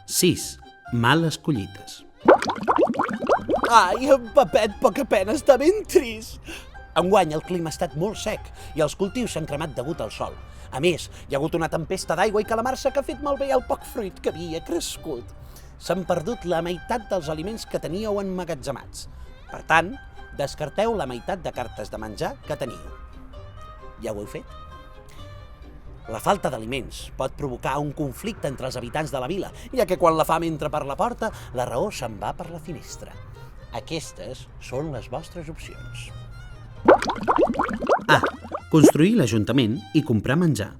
6. Males collites. Ai, en Pepet Pocapena està ben trist. Enguany el clima ha estat molt sec i els cultius s'han cremat degut al sol. A més, hi ha hagut una tempesta d'aigua i calamarsa que ha fet malbé el poc fruit que havia crescut. S'han perdut la meitat dels aliments que teníeu emmagatzemats. Per tant, descarteu la meitat de cartes de menjar que teniu. Ja ho heu fet? La falta d'aliments pot provocar un conflicte entre els habitants de la vila, ja que quan la fam entra per la porta, la raó se'n va per la finestra. Aquestes són les vostres opcions. A. Construir l'Ajuntament i comprar menjar.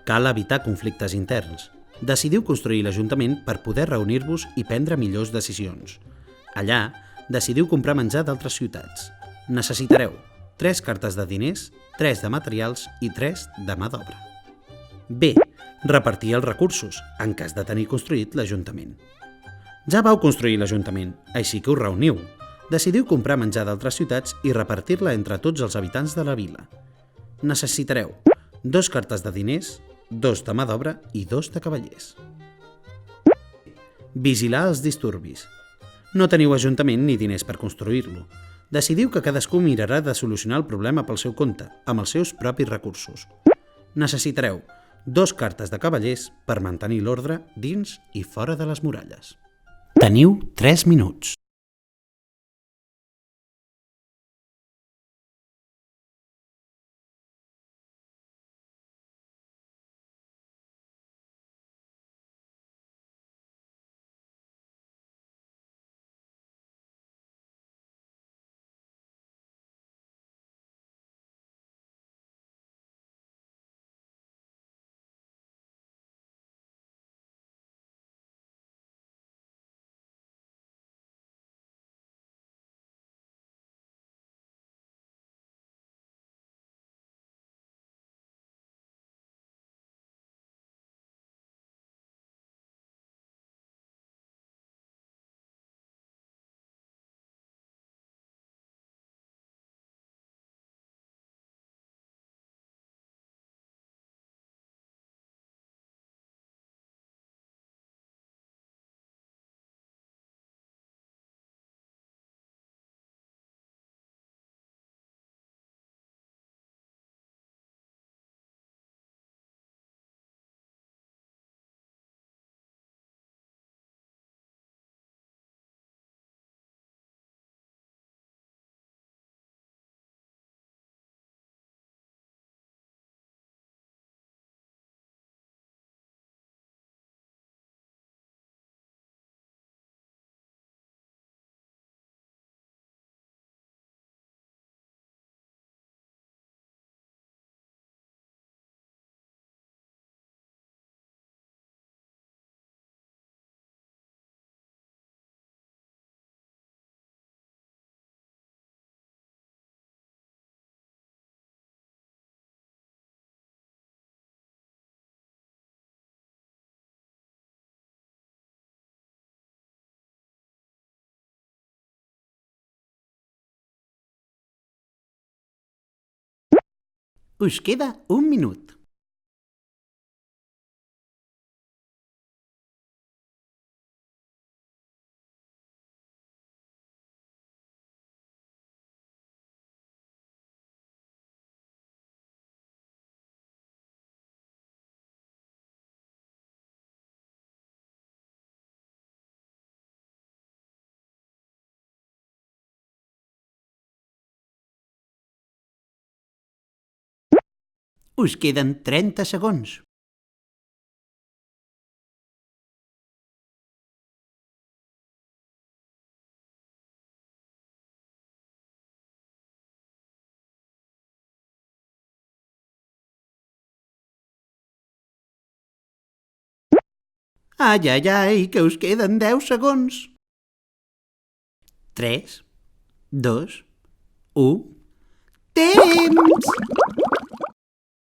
Cal evitar conflictes interns. Decidiu construir l'Ajuntament per poder reunir-vos i prendre millors decisions. Allà, decidiu comprar menjar d'altres ciutats. Necessitareu 3 cartes de diners, 3 de materials i 3 de mà d'obra. B. Repartir els recursos, en cas de tenir construït l'Ajuntament. Ja vau construir l'Ajuntament, així que us reuniu. Decidiu comprar menjar d'altres ciutats i repartir-la entre tots els habitants de la vila. Necessitareu 2 cartes de diners, 2 de mà d'obra i 2 de cavallers. Vigilar els disturbis. No teniu ajuntament ni diners per construir-lo. Decidiu que cadascú mirarà de solucionar el problema pel seu compte, amb els seus propis recursos. Necessitareu 2 cartes de cavallers per mantenir l'ordre dins i fora de les muralles. Teniu 3 minuts. Us queda 1 minut. Us queden 30 segons. Ai, ai, ai, que us queden 10 segons. 3, 2, 1... Temps!